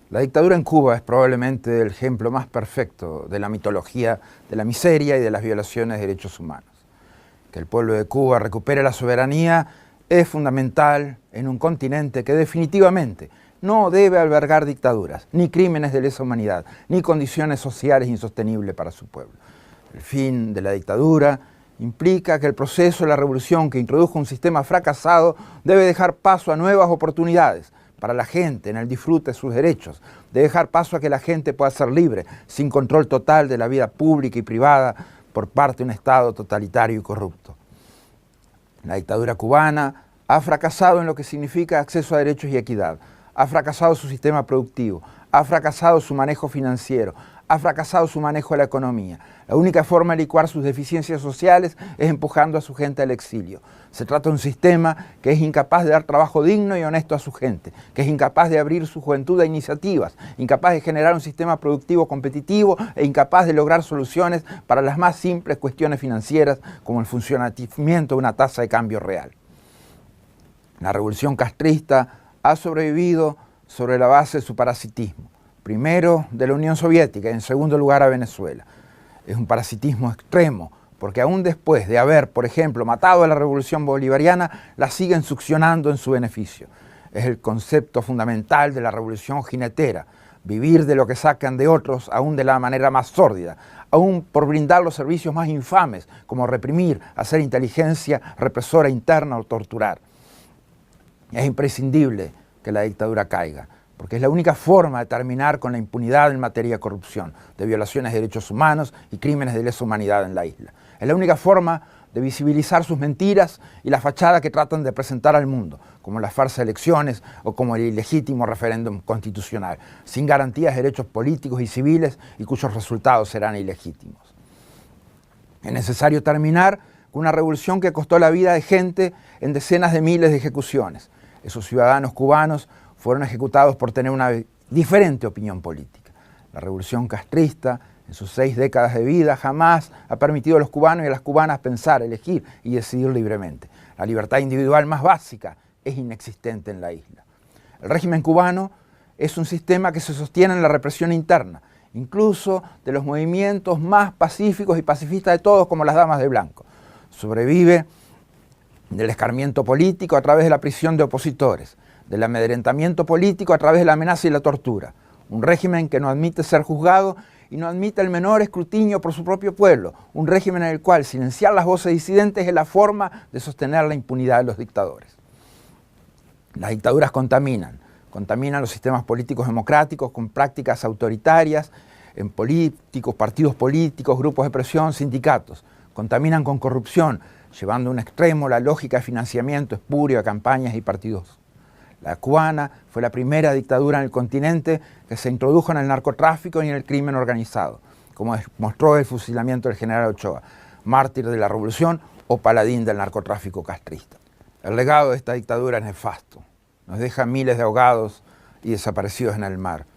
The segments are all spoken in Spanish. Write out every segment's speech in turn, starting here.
La dictadura en Cuba es probablemente el ejemplo más perfecto de la mitología de la miseria y de las violaciones de derechos humanos. Que el pueblo de Cuba recupere la soberanía es fundamental en un continente que definitivamente no debe albergar dictaduras, ni crímenes de lesa humanidad, ni condiciones sociales insostenibles para su pueblo. El fin de la dictadura implica que el proceso de la revolución que introdujo un sistema fracasado debe dejar paso a nuevas oportunidades para la gente en el disfrute de sus derechos, debe dejar paso a que la gente pueda ser libre, sin control total de la vida pública y privada por parte de un Estado totalitario y corrupto. La dictadura cubana ha fracasado en lo que significa acceso a derechos y equidad, ha fracasado su sistema productivo, ha fracasado su manejo financiero, ha fracasado su manejo de la economía. La única forma de licuar sus deficiencias sociales es empujando a su gente al exilio. Se trata de un sistema que es incapaz de dar trabajo digno y honesto a su gente, que es incapaz de abrir su juventud a iniciativas, incapaz de generar un sistema productivo competitivo e incapaz de lograr soluciones para las más simples cuestiones financieras como el funcionamiento de una tasa de cambio real. La revolución castrista ha sobrevivido sobre la base de su parasitismo. Primero de la Unión Soviética y en segundo lugar a Venezuela. Es un parasitismo extremo, porque aún después de haber, por ejemplo, matado a la revolución bolivariana, la siguen succionando en su beneficio. Es el concepto fundamental de la revolución jinetera, vivir de lo que sacan de otros, aún de la manera más sórdida, aún por brindar los servicios más infames, como reprimir, hacer inteligencia represora interna o torturar. Es imprescindible que la dictadura caiga, porque es la única forma de terminar con la impunidad en materia de corrupción, de violaciones de derechos humanos y crímenes de lesa humanidad en la isla. Es la única forma de visibilizar sus mentiras y la fachada que tratan de presentar al mundo, como las falsas elecciones o como el ilegítimo referéndum constitucional, sin garantías de derechos políticos y civiles y cuyos resultados serán ilegítimos. Es necesario terminar con una revolución que costó la vida de gente en decenas de miles de ejecuciones. Esos ciudadanos cubanos fueron ejecutados por tener una diferente opinión política. La revolución castrista, en sus 6 décadas de vida, jamás ha permitido a los cubanos y a las cubanas pensar, elegir y decidir libremente. La libertad individual más básica es inexistente en la isla. El régimen cubano es un sistema que se sostiene en la represión interna, incluso de los movimientos más pacíficos y pacifistas de todos, como las damas de blanco. Sobrevive del escarmiento político a través de la prisión de opositores, del amedrentamiento político a través de la amenaza y la tortura. Un régimen que no admite ser juzgado y no admite el menor escrutinio por su propio pueblo. Un régimen en el cual silenciar las voces disidentes es la forma de sostener la impunidad de los dictadores. Las dictaduras contaminan los sistemas políticos democráticos con prácticas autoritarias en políticos, partidos políticos, grupos de presión, sindicatos. Contaminan con corrupción, llevando a un extremo la lógica de financiamiento espurio a campañas y partidos. La cubana fue la primera dictadura en el continente que se introdujo en el narcotráfico y en el crimen organizado, como demostró el fusilamiento del general Ochoa, mártir de la revolución o paladín del narcotráfico castrista. El legado de esta dictadura es nefasto. Nos deja miles de ahogados y desaparecidos en el mar,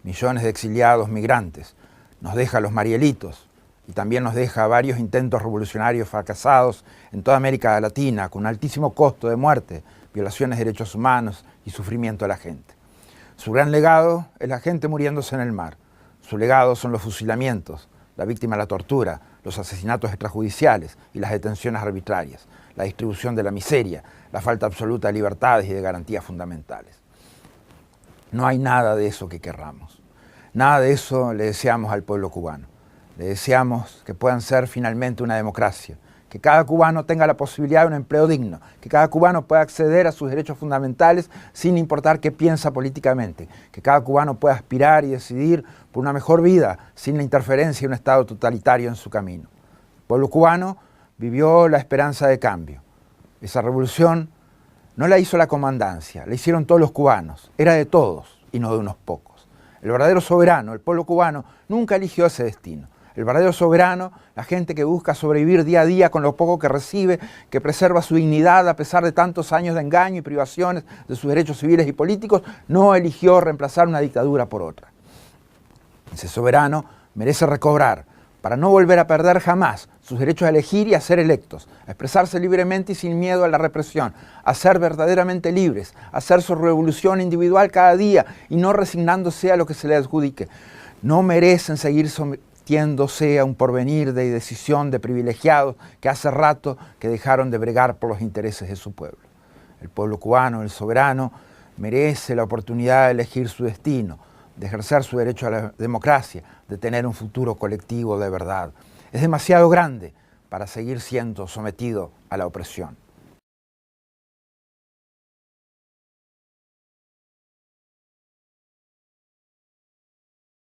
millones de exiliados migrantes, nos deja a los Marielitos y también nos deja varios intentos revolucionarios fracasados en toda América Latina con un altísimo costo de muerte, violaciones de derechos humanos y sufrimiento de la gente. Su gran legado es la gente muriéndose en el mar. Su legado son los fusilamientos, la víctima de la tortura, los asesinatos extrajudiciales y las detenciones arbitrarias, la distribución de la miseria, la falta absoluta de libertades y de garantías fundamentales. No hay nada de eso que querramos. Nada de eso le deseamos al pueblo cubano. Le deseamos que puedan ser finalmente una democracia, que cada cubano tenga la posibilidad de un empleo digno, que cada cubano pueda acceder a sus derechos fundamentales sin importar qué piensa políticamente, que cada cubano pueda aspirar y decidir por una mejor vida sin la interferencia de un Estado totalitario en su camino. El pueblo cubano vivió la esperanza de cambio. Esa revolución no la hizo la comandancia, la hicieron todos los cubanos, era de todos y no de unos pocos. El verdadero soberano, el pueblo cubano, nunca eligió ese destino. El verdadero soberano, la gente que busca sobrevivir día a día con lo poco que recibe, que preserva su dignidad a pesar de tantos años de engaño y privaciones de sus derechos civiles y políticos, no eligió reemplazar una dictadura por otra. Ese soberano merece recobrar, para no volver a perder jamás sus derechos a elegir y a ser electos, a expresarse libremente y sin miedo a la represión, a ser verdaderamente libres, a hacer su revolución individual cada día y no resignándose a lo que se le adjudique. No merecen seguir sometiéndose a un porvenir de decisión de privilegiados que hace rato que dejaron de bregar por los intereses de su pueblo. El pueblo cubano, el soberano, merece la oportunidad de elegir su destino, de ejercer su derecho a la democracia, de tener un futuro colectivo de verdad. Es demasiado grande para seguir siendo sometido a la opresión.